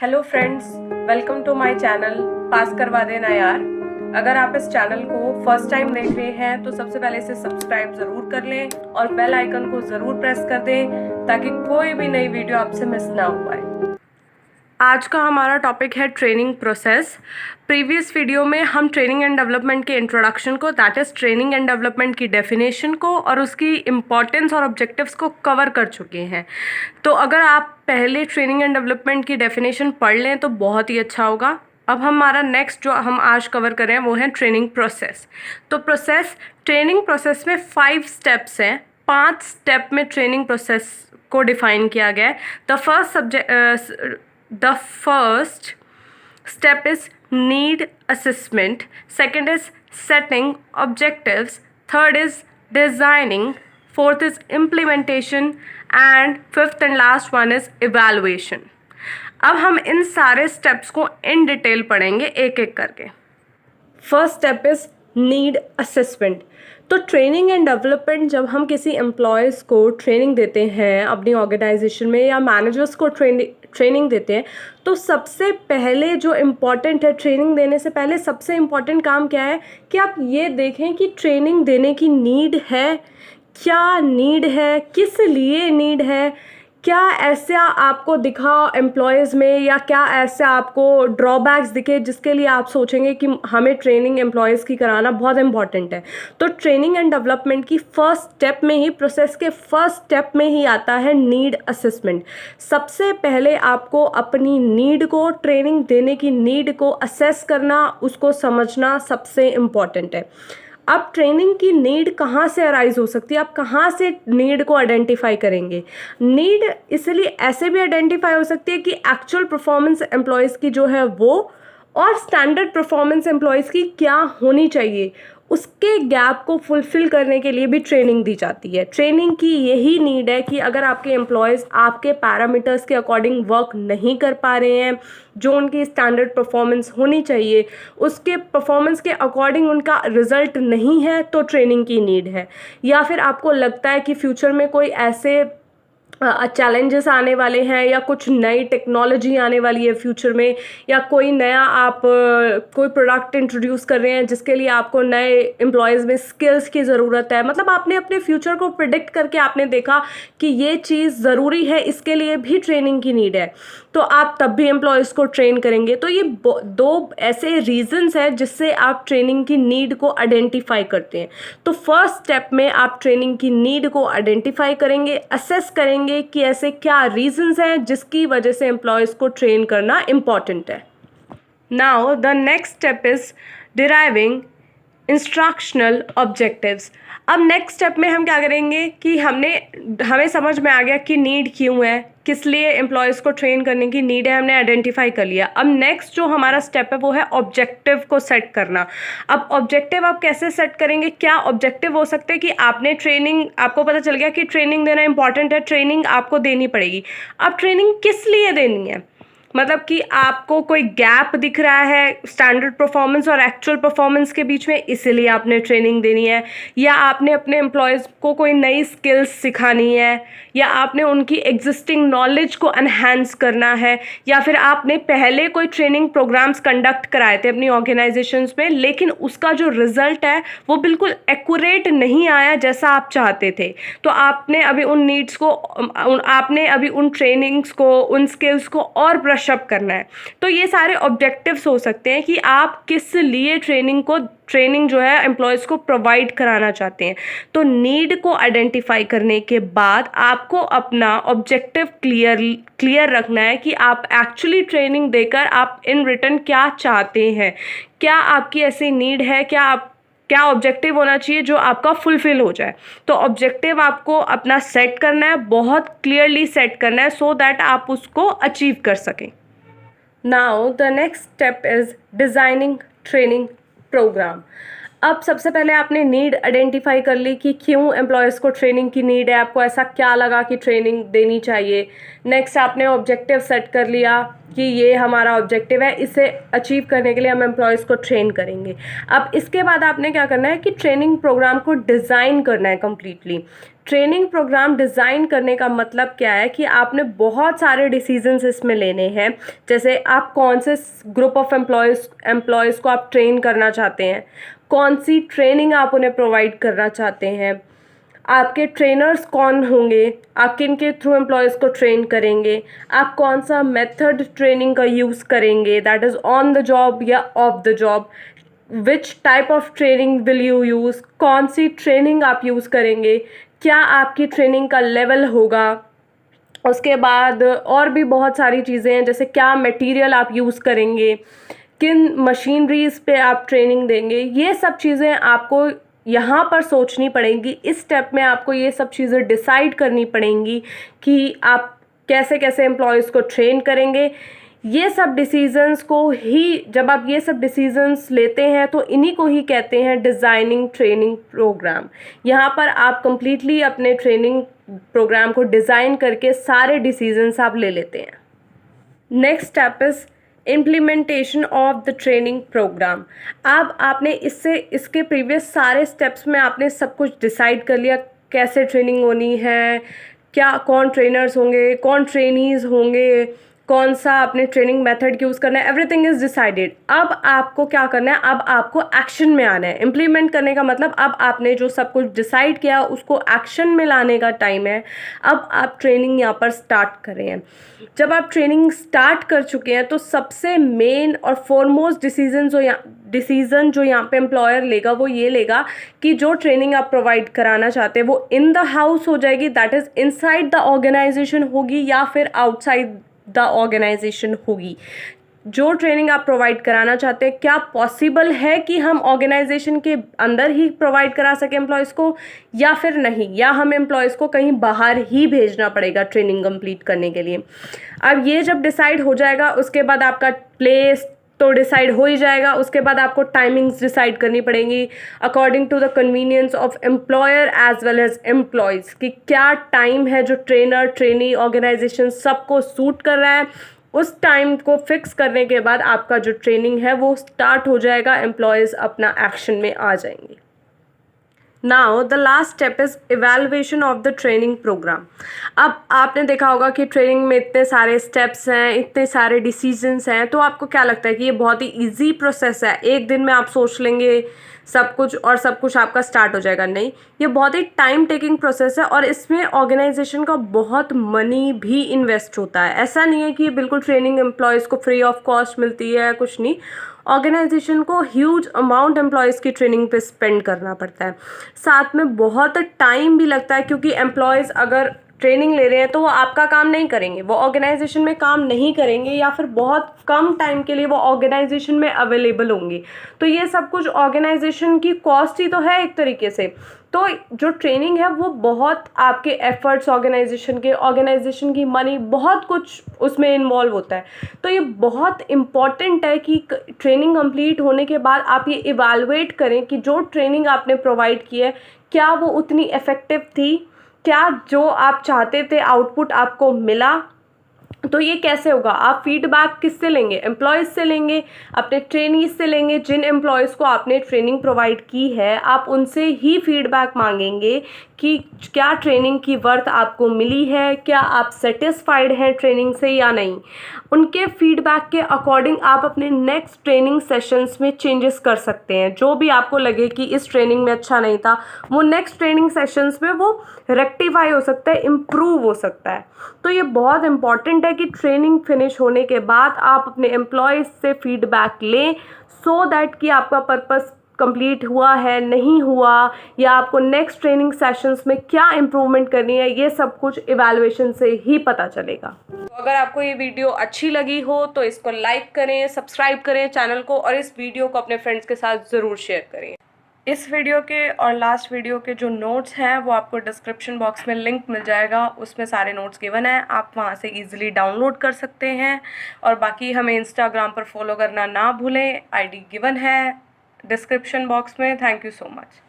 Hello friends, welcome to my channel pass करवा देना यार। अगर आप इस चैनल को फर्स्ट टाइम देख रहे हैं तो सबसे पहले इसे सब्सक्राइब ज़रूर कर लें और बेल आइकन को ज़रूर प्रेस कर दें ताकि कोई भी नई वीडियो आपसे मिस ना हो पाए। आज का हमारा टॉपिक है ट्रेनिंग प्रोसेस। प्रीवियस वीडियो में हम ट्रेनिंग एंड डेवलपमेंट के इंट्रोडक्शन को, that is training and development की डेफिनेशन को और उसकी इम्पॉर्टेंस और ऑब्जेक्टिव्स को कवर कर चुके हैं। तो अगर आप पहले ट्रेनिंग एंड डेवलपमेंट की डेफिनेशन पढ़ लें तो बहुत ही अच्छा होगा। अब हमारा नेक्स्ट जो हम आज कवर कर रहे हैं वो है ट्रेनिंग प्रोसेस। तो ट्रेनिंग प्रोसेस में 5 स्टेप्स हैं। 5 स्टेप में ट्रेनिंग प्रोसेस को डिफाइन किया गया है। The first step is need assessment. Second is setting objectives. Third is designing. Fourth is implementation. And fifth and last one is evaluation. अब हम इन सारे स्टेप्स को इन डिटेल पढ़ेंगे एक एक करके। First step is need assessment. तो training and development, जब हम किसी एम्प्लॉयज़ को ट्रेनिंग देते हैं अपनी ऑर्गेनाइजेशन में या मैनेजर्स को ट्रेनिंग देते हैं, तो सबसे पहले जो इम्पॉर्टेंट है, ट्रेनिंग देने से पहले सबसे इम्पॉर्टेंट काम क्या है कि आप ये देखें कि ट्रेनिंग देने की नीड है, क्या नीड है, किस लिए नीड है, क्या ऐसा आपको दिखा एम्प्लॉयज़ में या क्या ऐसा आपको ड्रॉबैक्स दिखे जिसके लिए आप सोचेंगे कि हमें ट्रेनिंग एम्प्लॉयज़ की कराना बहुत इंपॉर्टेंट है। तो ट्रेनिंग एंड डेवलपमेंट की फर्स्ट स्टेप में ही, प्रोसेस के फर्स्ट स्टेप में ही आता है नीड असेसमेंट। सबसे पहले आपको अपनी नीड को, ट्रेनिंग देने की नीड को असेस करना, उसको समझना सबसे इम्पॉर्टेंट है। अब ट्रेनिंग की नीड कहाँ से अराइज हो सकती है, आप कहाँ से नीड को आइडेंटिफाई करेंगे? नीड इसलिए ऐसे भी आइडेंटिफाई हो सकती है कि एक्चुअल परफॉर्मेंस एम्प्लॉयज़ की जो है वो और स्टैंडर्ड परफॉर्मेंस एम्प्लॉयज़ की क्या होनी चाहिए, उसके गैप को फुलफ़िल करने के लिए भी ट्रेनिंग दी जाती है। ट्रेनिंग की यही नीड है कि अगर आपके एम्प्लॉयज़ आपके पैरामीटर्स के अकॉर्डिंग वर्क नहीं कर पा रहे हैं, जो उनकी स्टैंडर्ड परफॉर्मेंस होनी चाहिए उसके परफॉर्मेंस के अकॉर्डिंग उनका रिजल्ट नहीं है, तो ट्रेनिंग की नीड है। या फिर आपको लगता है कि फ्यूचर में कोई ऐसे चैलेंजेस आने वाले हैं या कुछ नई टेक्नोलॉजी आने वाली है फ्यूचर में, या कोई नया आप कोई प्रोडक्ट इंट्रोड्यूस कर रहे हैं जिसके लिए आपको नए एम्प्लॉयज़ में स्किल्स की ज़रूरत है। मतलब आपने अपने फ्यूचर को प्रिडिक्ट करके आपने देखा कि ये चीज़ ज़रूरी है, इसके लिए भी ट्रेनिंग की नीड है, तो आप तब भी एम्प्लॉयज़ को ट्रेन करेंगे। तो ये 2 ऐसे रीजंस हैं जिससे आप ट्रेनिंग की नीड को आइडेंटिफाई करते हैं। तो फर्स्ट स्टेप में आप ट्रेनिंग की नीड को आइडेंटिफाई करेंगे, असेस करेंगे कि ऐसे क्या रीजंस हैं जिसकी वजह से एम्प्लॉयज़ को ट्रेन करना इम्पॉर्टेंट है। Now the next step is deriving instructional objectives. अब नेक्स्ट स्टेप में हम क्या करेंगे कि हमें समझ में आ गया कि नीड क्यों है, किस लिए एम्प्लॉयज़ को ट्रेन करने की नीड है, हमने आइडेंटिफाई कर लिया। अब नेक्स्ट जो हमारा स्टेप है वो है ऑब्जेक्टिव को सेट करना। अब ऑब्जेक्टिव आप कैसे सेट करेंगे? क्या ऑब्जेक्टिव हो सकते हैं कि आपको पता चल गया कि ट्रेनिंग देना इंपॉर्टेंट है, ट्रेनिंग आपको देनी पड़ेगी। अब ट्रेनिंग किस लिए देनी है? मतलब कि आपको कोई गैप दिख रहा है स्टैंडर्ड परफॉर्मेंस और एक्चुअल परफॉर्मेंस के बीच में, इसीलिए आपने ट्रेनिंग देनी है, या आपने अपने एम्प्लॉयज़ को कोई नई स्किल्स सिखानी है, या आपने उनकी एग्जिस्टिंग नॉलेज को एनहांस करना है, या फिर आपने पहले कोई ट्रेनिंग प्रोग्राम्स कंडक्ट कराए थे अपनी ऑर्गेनाइजेशंस में, लेकिन उसका जो रिजल्ट है वो बिल्कुल एक्यूरेट नहीं आया जैसा आप चाहते थे। तो आपने अभी उन नीड्स को, आपने अभी उन ट्रेनिंग्स को, उन स्किल्स को और ब्रश अप करना है। तो ये सारे ऑब्जेक्टिव्स हो सकते हैं कि आप किस लिए ट्रेनिंग जो है एम्प्लॉयज़ को प्रोवाइड कराना चाहते हैं। तो नीड को आइडेंटिफाई करने के बाद आपको अपना ऑब्जेक्टिव क्लियर रखना है कि आप एक्चुअली ट्रेनिंग देकर आप इन रिटर्न क्या चाहते हैं, क्या आपकी ऐसी नीड है, क्या ऑब्जेक्टिव होना चाहिए जो आपका फुलफिल हो जाए। तो ऑब्जेक्टिव आपको अपना सेट करना है, बहुत क्लियरली सेट करना है, सो दैट आप उसको अचीव कर सकें। Now the next step is designing training program. अब सबसे पहले आपने नीड आइडेंटिफाई कर ली कि क्यों एम्प्लॉयज़ को ट्रेनिंग की नीड है, आपको ऐसा क्या लगा कि ट्रेनिंग देनी चाहिए। नेक्स्ट आपने ऑब्जेक्टिव सेट कर लिया कि ये हमारा ऑब्जेक्टिव है, इसे अचीव करने के लिए हम एम्प्लॉयज़ को ट्रेन करेंगे। अब इसके बाद आपने क्या करना है कि ट्रेनिंग प्रोग्राम को डिज़ाइन करना है कम्प्लीटली। ट्रेनिंग प्रोग्राम डिज़ाइन करने का मतलब क्या है कि आपने बहुत सारे डिसीजंस इसमें लेने हैं। जैसे आप कौन से ग्रुप ऑफ एम्प्लॉयज़ को आप ट्रेन करना चाहते हैं, कौन सी ट्रेनिंग आप उन्हें प्रोवाइड करना चाहते हैं, आपके ट्रेनर्स कौन होंगे, आप किन के थ्रू एम्प्लॉयज़ को ट्रेन करेंगे, आप कौन सा मेथड ट्रेनिंग का यूज़ करेंगे, that is on the job या off the job, which type of training will you use, कौन सी ट्रेनिंग आप यूज़ करेंगे, क्या आपकी ट्रेनिंग का लेवल होगा। उसके बाद और भी बहुत सारी चीज़ें हैं, जैसे क्या मटेरियल आप यूज़ करेंगे, किन मशीनरीज़ पे आप ट्रेनिंग देंगे। ये सब चीज़ें आपको यहाँ पर सोचनी पड़ेंगी। इस स्टेप में आपको ये सब चीज़ें डिसाइड करनी पड़ेंगी कि आप कैसे कैसे एम्प्लॉयज़ को ट्रेन करेंगे। ये सब डिसीजंस को ही, जब आप ये सब डिसीजंस लेते हैं तो इन्हीं को ही कहते हैं डिज़ाइनिंग ट्रेनिंग प्रोग्राम। यहाँ पर आप कंप्लीटली अपने ट्रेनिंग प्रोग्राम को डिज़ाइन करके सारे डिसीजंस आप ले लेते हैं। Next step is implementation of the training program. अब आपने इसके प्रीवियस सारे स्टेप्स में आपने सब कुछ डिसाइड कर लिया, कैसे ट्रेनिंग होनी है, क्या कौन ट्रेनर्स होंगे, कौन ट्रेनीज़ होंगे, कौन सा आपने ट्रेनिंग मेथड यूज़ करना है, एवरीथिंग इज़ डिसाइडेड। अब आपको क्या करना है, अब आपको एक्शन में आना है। इम्प्लीमेंट करने का मतलब अब आपने जो सब कुछ डिसाइड किया उसको एक्शन में लाने का टाइम है। अब आप ट्रेनिंग यहाँ पर स्टार्ट कर रहे हैं। जब आप ट्रेनिंग स्टार्ट कर चुके हैं तो सबसे मेन और फॉरमोस्ट डिसीजन जो यहाँ पे एम्प्लॉयर लेगा वो ये लेगा कि जो ट्रेनिंग आप प्रोवाइड कराना चाहते हैं वो इन द हाउस हो जाएगी, that is inside the organisation होगी या फिर आउटसाइड द ऑर्गेनाइजेशन होगी। जो ट्रेनिंग आप प्रोवाइड कराना चाहते हैं, क्या पॉसिबल है कि हम ऑर्गेनाइजेशन के अंदर ही प्रोवाइड करा सकें एम्प्लॉयज़ को, या फिर नहीं, या हम एम्प्लॉयज़ को कहीं बाहर ही भेजना पड़ेगा ट्रेनिंग कंप्लीट करने के लिए। अब ये जब डिसाइड हो जाएगा उसके बाद आपका प्लेस तो डिसाइड हो ही जाएगा। उसके बाद आपको टाइमिंग्स डिसाइड करनी पड़ेंगी according to the convenience of employer as well as employees, कि क्या टाइम है जो ट्रेनर, ट्रेनी, ऑर्गेनाइजेशन सबको सूट कर रहा है। उस टाइम को फिक्स करने के बाद आपका जो ट्रेनिंग है वो स्टार्ट हो जाएगा, एम्प्लॉयज़ अपना एक्शन में आ जाएंगे। Now the last step is evaluation of the training program. अब आपने देखा होगा कि ट्रेनिंग में इतने सारे स्टेप्स हैं, इतने सारे डिसीजंस हैं, तो आपको क्या लगता है कि ये बहुत ही इजी प्रोसेस है, एक दिन में आप सोच लेंगे सब कुछ और सब कुछ आपका स्टार्ट हो जाएगा? नहीं, ये बहुत ही टाइम टेकिंग प्रोसेस है और इसमें ऑर्गेनाइजेशन का बहुत मनी भी इन्वेस्ट होता है। ऐसा नहीं है कि बिल्कुल ट्रेनिंग एम्प्लॉयज़ को फ्री ऑफ कॉस्ट मिलती है, कुछ नहीं। ऑर्गेनाइजेशन को ह्यूज अमाउंट एम्प्लॉयज़ की ट्रेनिंग पे स्पेंड करना पड़ता है, साथ में बहुत टाइम भी लगता है, क्योंकि एम्प्लॉयज़ अगर ट्रेनिंग ले रहे हैं तो वो आपका काम नहीं करेंगे, वो ऑर्गेनाइजेशन में काम नहीं करेंगे, या फिर बहुत कम टाइम के लिए वो ऑर्गेनाइजेशन में अवेलेबल होंगे। तो ये सब कुछ ऑर्गेनाइजेशन की कॉस्ट ही तो है एक तरीके से। तो जो ट्रेनिंग है वो बहुत आपके एफर्ट्स, ऑर्गेनाइजेशन की मनी, बहुत कुछ उसमें इन्वॉल्व होता है। तो ये बहुत इम्पॉर्टेंट है कि ट्रेनिंग कंप्लीट होने के बाद आप ये इवैल्यूएट करें कि जो ट्रेनिंग आपने प्रोवाइड की है क्या वो उतनी इफ़ेक्टिव थी, क्या जो आप चाहते थे आउटपुट आपको मिला। तो ये कैसे होगा, आप फीडबैक किससे लेंगे? एम्प्लॉयज़ से लेंगे, अपने ट्रेनीज से लेंगे। जिन एम्प्लॉयज़ को आपने ट्रेनिंग प्रोवाइड की है आप उनसे ही फीडबैक मांगेंगे कि क्या ट्रेनिंग की वर्थ आपको मिली है, क्या आप सेटिस्फाइड हैं ट्रेनिंग से या नहीं। उनके फीडबैक के अकॉर्डिंग आप अपने नेक्स्ट ट्रेनिंग सेशंस में चेंजेस कर सकते हैं। जो भी आपको लगे कि इस ट्रेनिंग में अच्छा नहीं था, वो नेक्स्ट ट्रेनिंग सेशंस में वो रेक्टिफाई हो सकता है, इम्प्रूव हो सकता है। तो ये बहुत इंपॉर्टेंट है कि ट्रेनिंग फिनिश होने के बाद आप अपने एम्प्लॉयज़ से फीडबैक लें, सो दैट कि आपका पर्पस कंप्लीट हुआ है, नहीं हुआ, या आपको नेक्स्ट ट्रेनिंग सेशंस में क्या इम्प्रूवमेंट करनी है, ये सब कुछ इवैल्यूएशन से ही पता चलेगा। तो अगर आपको ये वीडियो अच्छी लगी हो तो इसको लाइक करें, सब्सक्राइब करें चैनल को, और इस वीडियो को अपने फ्रेंड्स के साथ ज़रूर शेयर करें। इस वीडियो के और लास्ट वीडियो के जो नोट्स हैं वो आपको डिस्क्रिप्शन बॉक्स में लिंक मिल जाएगा, उसमें सारे नोट्स गिवन हैं, आप वहाँ से इजीली डाउनलोड कर सकते हैं। और बाकी हमें इंस्टाग्राम पर फॉलो करना ना भूलें, आईडी गिवन है। डिस्क्रिप्शन बॉक्स में। Thank you so much.